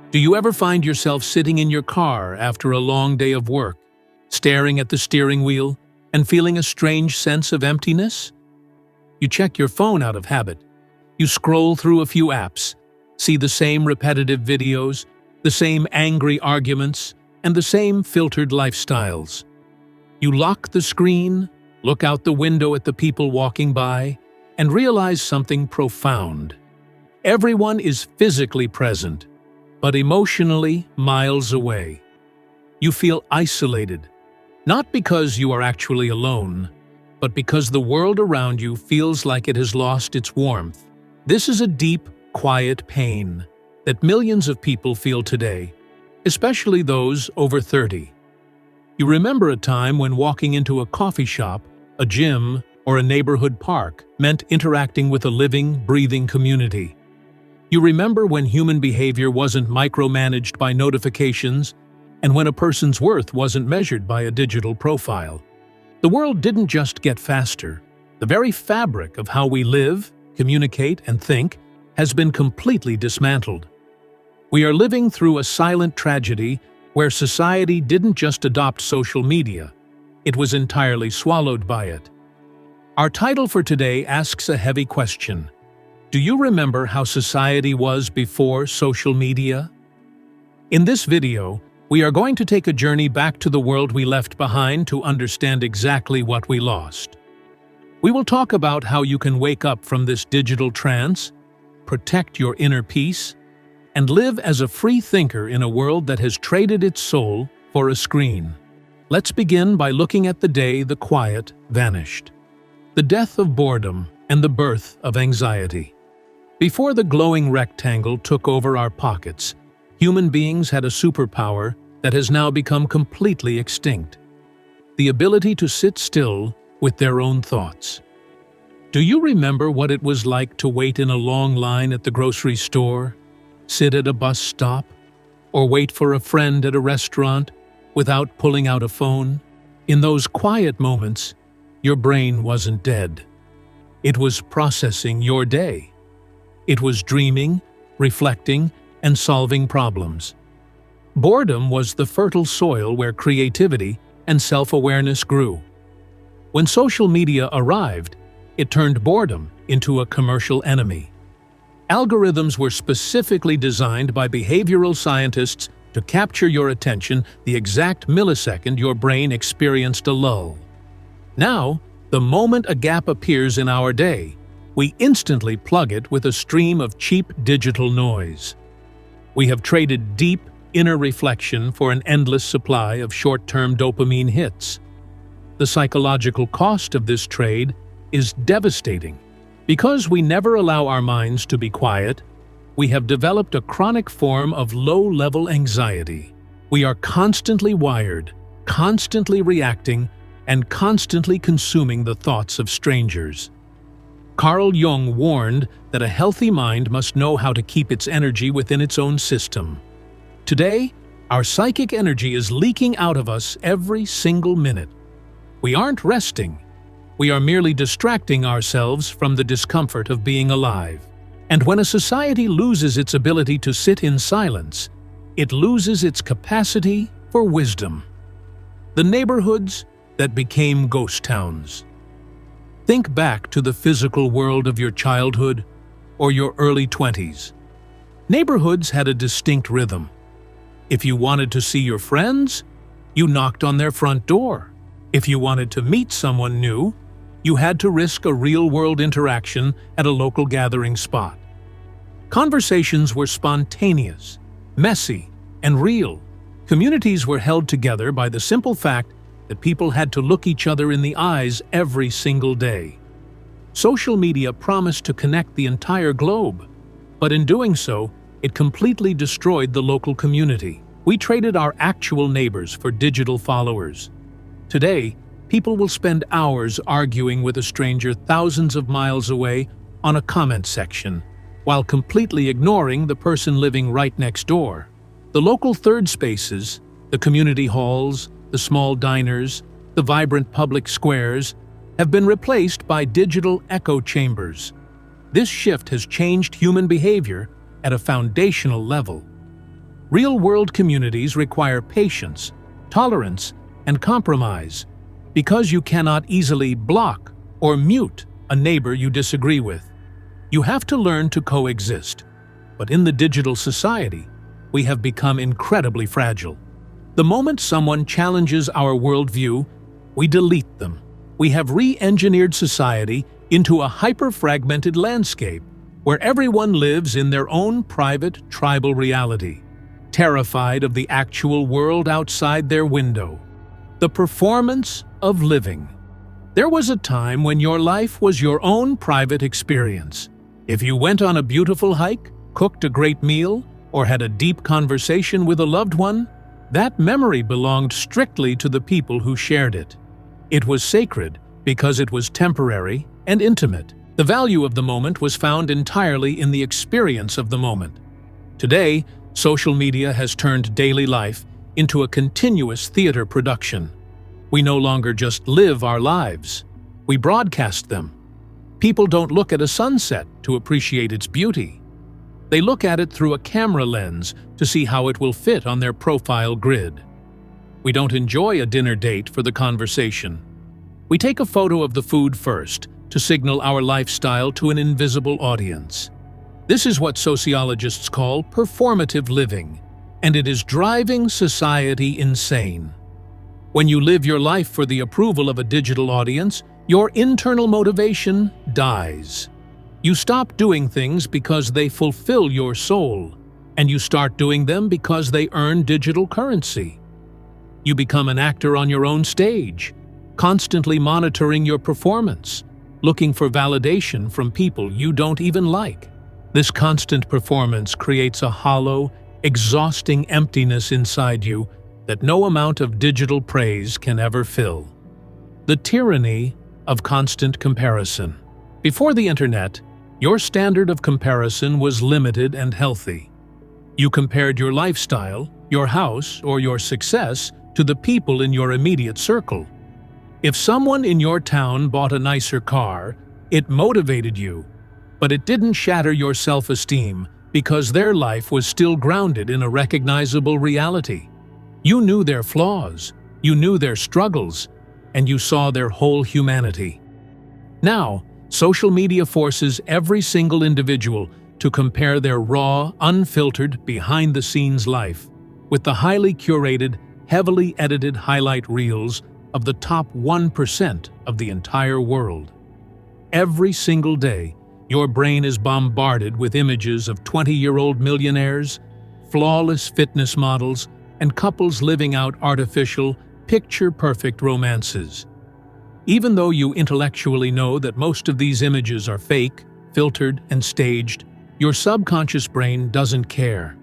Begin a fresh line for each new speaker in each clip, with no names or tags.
Do you ever find yourself sitting in your car after a long day of work, staring at the steering wheel and feeling a strange sense of emptiness? You check your phone out of habit. You scroll through a few apps, see the same repetitive videos, the same angry arguments, and the same filtered lifestyles. You lock the screen, look out the window at the people walking by, and realize something profound. Everyone is physically present, but emotionally miles away. You feel isolated, not because you are actually alone, but because the world around you feels like it has lost its warmth. This is a deep, quiet pain that millions of people feel today, especially those over 30. You remember a time when walking into a coffee shop, a gym, or a neighborhood park meant interacting with a living, breathing community. You remember when human behavior wasn't micromanaged by notifications and when a person's worth wasn't measured by a digital profile. The world didn't just get faster. The very fabric of how we live, communicate, and think has been completely dismantled. We are living through a silent tragedy where society didn't just adopt social media, it was entirely swallowed by it. Our title for today asks a heavy question. Do you remember how society was before social media? In this video, we are going to take a journey back to the world we left behind to understand exactly what we lost. We will talk about how you can wake up from this digital trance, protect your inner peace, and live as a free thinker in a world that has traded its soul for a screen. Let's begin by looking at the day the quiet vanished. The death of boredom and the birth of anxiety. Before the glowing rectangle took over our pockets, human beings had a superpower that has now become completely extinct: the ability to sit still with their own thoughts. Do you remember what it was like to wait in a long line at the grocery store, sit at a bus stop, or wait for a friend at a restaurant without pulling out a phone? In those quiet moments, your brain wasn't dead. It was processing your day. It was dreaming, reflecting, and solving problems. Boredom was the fertile soil where creativity and self-awareness grew. When social media arrived, it turned boredom into a commercial enemy. Algorithms were specifically designed by behavioral scientists to capture your attention the exact millisecond your brain experienced a lull. Now, the moment a gap appears in our day, we instantly plug it with a stream of cheap digital noise. We have traded deep, inner reflection for an endless supply of short-term dopamine hits. The psychological cost of this trade is devastating. Because we never allow our minds to be quiet, we have developed a chronic form of low-level anxiety. We are constantly wired, constantly reacting, and constantly consuming the thoughts of strangers. Carl Jung warned that a healthy mind must know how to keep its energy within its own system. Today, our psychic energy is leaking out of us every single minute. We aren't resting. We are merely distracting ourselves from the discomfort of being alive. And when a society loses its ability to sit in silence, it loses its capacity for wisdom. The neighborhoods that became ghost towns. Think back to the physical world of your childhood or your early 20s. Neighborhoods had a distinct rhythm. If you wanted to see your friends, you knocked on their front door. If you wanted to meet someone new, you had to risk a real-world interaction at a local gathering spot. Conversations were spontaneous, messy, and real. Communities were held together by the simple fact that people had to look each other in the eyes every single day. Social media promised to connect the entire globe, but in doing so, it completely destroyed the local community. We traded our actual neighbors for digital followers. Today, people will spend hours arguing with a stranger thousands of miles away on a comment section, while completely ignoring the person living right next door. The local third spaces, the community halls, the small diners, the vibrant public squares, have been replaced by digital echo chambers. This shift has changed human behavior at a foundational level. Real-world communities require patience, tolerance, and compromise, because you cannot easily block or mute a neighbor you disagree with. You have to learn to coexist. But in the digital society, we have become incredibly fragile. The moment someone challenges our worldview, we delete them. We have re-engineered society into a hyper-fragmented landscape where everyone lives in their own private, tribal reality, terrified of the actual world outside their window. The performance of living. There was a time when your life was your own private experience. If you went on a beautiful hike, cooked a great meal, or had a deep conversation with a loved one, that memory belonged strictly to the people who shared it. It was sacred because it was temporary and intimate. The value of the moment was found entirely in the experience of the moment. Today, social media has turned daily life into a continuous theater production. We no longer just live our lives, we broadcast them. People don't look at a sunset to appreciate its beauty. They look at it through a camera lens to see how it will fit on their profile grid. We don't enjoy a dinner date for the conversation. We take a photo of the food first to signal our lifestyle to an invisible audience. This is what sociologists call performative living, and it is driving society insane. When you live your life for the approval of a digital audience, your internal motivation dies. You stop doing things because they fulfill your soul, and you start doing them because they earn digital currency. You become an actor on your own stage, constantly monitoring your performance, looking for validation from people you don't even like. This constant performance creates a hollow, exhausting emptiness inside you that no amount of digital praise can ever fill. The tyranny of constant comparison. Before the internet, your standard of comparison was limited and healthy. You compared your lifestyle, your house, or your success to the people in your immediate circle. If someone in your town bought a nicer car, it motivated you, but it didn't shatter your self-esteem because their life was still grounded in a recognizable reality. You knew their flaws, you knew their struggles, and you saw their whole humanity. Now, social media forces every single individual to compare their raw, unfiltered, behind-the-scenes life with the highly curated, heavily edited highlight reels of the top 1% of the entire world. Every single day, your brain is bombarded with images of 20-year-old millionaires, flawless fitness models, and couples living out artificial, picture-perfect romances. Even though you intellectually know that most of these images are fake, filtered, and staged, your subconscious brain doesn't care.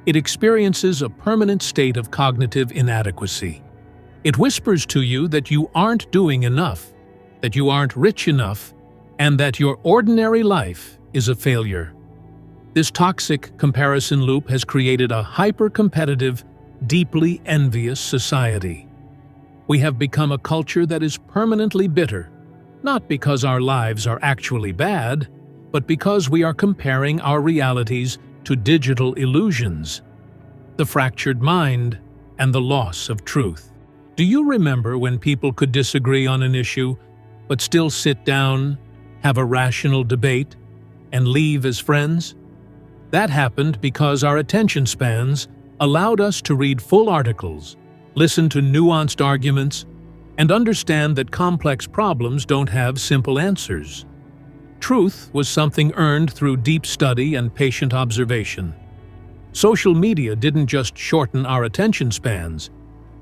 It experiences a permanent state of cognitive inadequacy. It whispers to you that you aren't doing enough, that you aren't rich enough, and that your ordinary life is a failure. This toxic comparison loop has created a hyper-competitive, deeply envious society. We have become a culture that is permanently bitter, not because our lives are actually bad, but because we are comparing our realities to digital illusions. The fractured mind and the loss of truth. Do you remember when people could disagree on an issue, but still sit down, have a rational debate, and leave as friends? That happened because our attention spans allowed us to read full articles, listen to nuanced arguments, and understand that complex problems don't have simple answers. Truth was something earned through deep study and patient observation. Social media didn't just shorten our attention spans,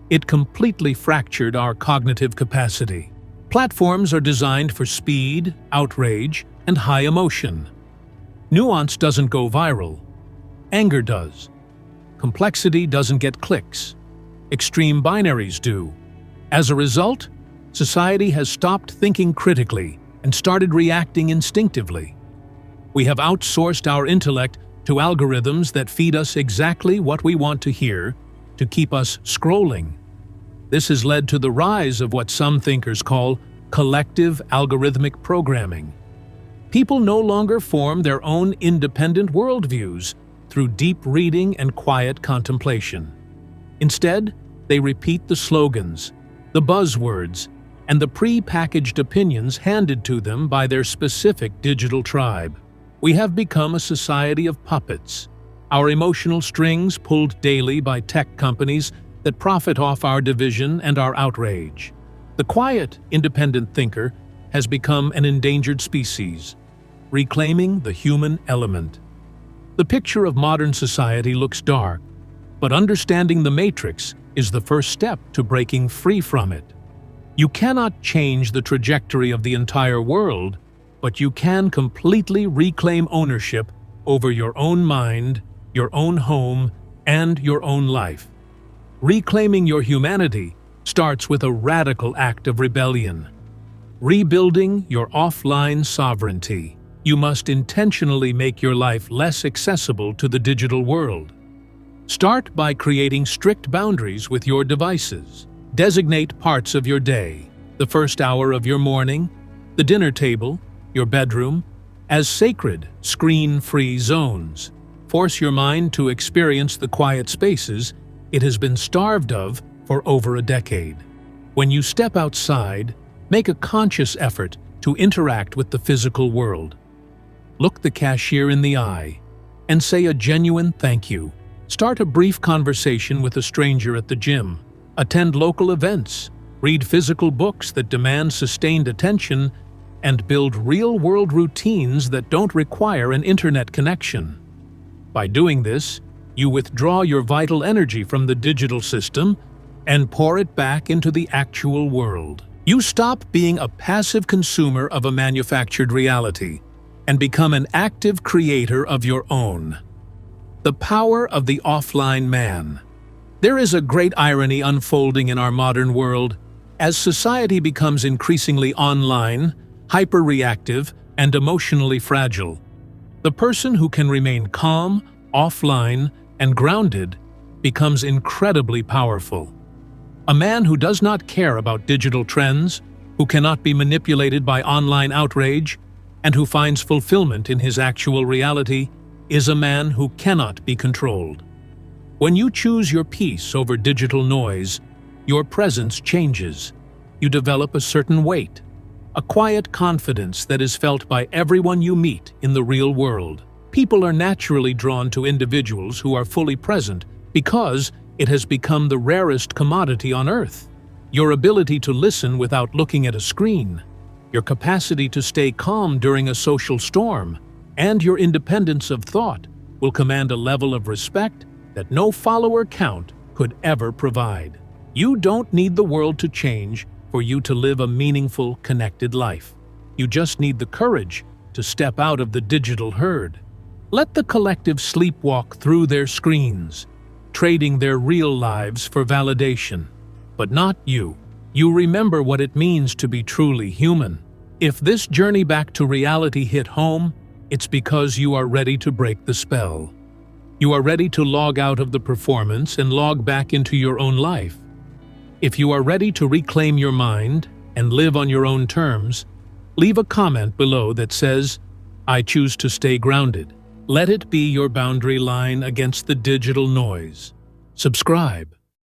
it completely fractured our cognitive capacity. Platforms are designed for speed, outrage, and high emotion. Nuance doesn't go viral. Anger does. Complexity doesn't get clicks. Extreme binaries do. As a result, society has stopped thinking critically and started reacting instinctively. We have outsourced our intellect to algorithms that feed us exactly what we want to hear to keep us scrolling. This has led to the rise of what some thinkers call collective algorithmic programming. People no longer form their own independent worldviews. through deep reading and quiet contemplation. Instead, they repeat the slogans, the buzzwords, and the pre-packaged opinions handed to them by their specific digital tribe. We have become a society of puppets, our emotional strings pulled daily by tech companies that profit off our division and our outrage. The quiet, independent thinker has become an endangered species, reclaiming the human element. The picture of modern society looks dark, but understanding the matrix is the first step to breaking free from it. You cannot change the trajectory of the entire world, but you can completely reclaim ownership over your own mind, your own home, and your own life. Reclaiming your humanity starts with a radical act of rebellion. Rebuilding your offline sovereignty. You must intentionally make your life less accessible to the digital world. Start by creating strict boundaries with your devices. Designate parts of your day, the first hour of your morning, the dinner table, your bedroom, as sacred, screen-free zones. Force your mind to experience the quiet spaces it has been starved of for over a decade. When you step outside, make a conscious effort to interact with the physical world. Look the cashier in the eye and say a genuine thank you. Start a brief conversation with a stranger at the gym. Attend local events. Read physical books that demand sustained attention and build real-world routines that don't require an internet connection. By doing this, you withdraw your vital energy from the digital system and pour it back into the actual world. You stop being a passive consumer of a manufactured reality and become an active creator of your own. The power of the offline man. There is a great irony unfolding in our modern world. As society becomes increasingly online, hyper-reactive, and emotionally fragile, the person who can remain calm, offline, and grounded becomes incredibly powerful. A man who does not care about digital trends, who cannot be manipulated by online outrage, and who finds fulfillment in his actual reality, is a man who cannot be controlled. When you choose your peace over digital noise, your presence changes. You develop a certain weight, a quiet confidence that is felt by everyone you meet in the real world. People are naturally drawn to individuals who are fully present because it has become the rarest commodity on Earth. Your ability to listen without looking at a screen, your capacity to stay calm during a social storm, and your independence of thought will command a level of respect that no follower count could ever provide. You don't need the world to change for you to live a meaningful, connected life. You just need the courage to step out of the digital herd. Let the collective sleepwalk through their screens, trading their real lives for validation. But not you. You remember what it means to be truly human. If this journey back to reality hit home, it's because you are ready to break the spell. You are ready to log out of the performance and log back into your own life. If you are ready to reclaim your mind and live on your own terms, leave a comment below that says, "I choose to stay grounded." Let it be your boundary line against the digital noise. Subscribe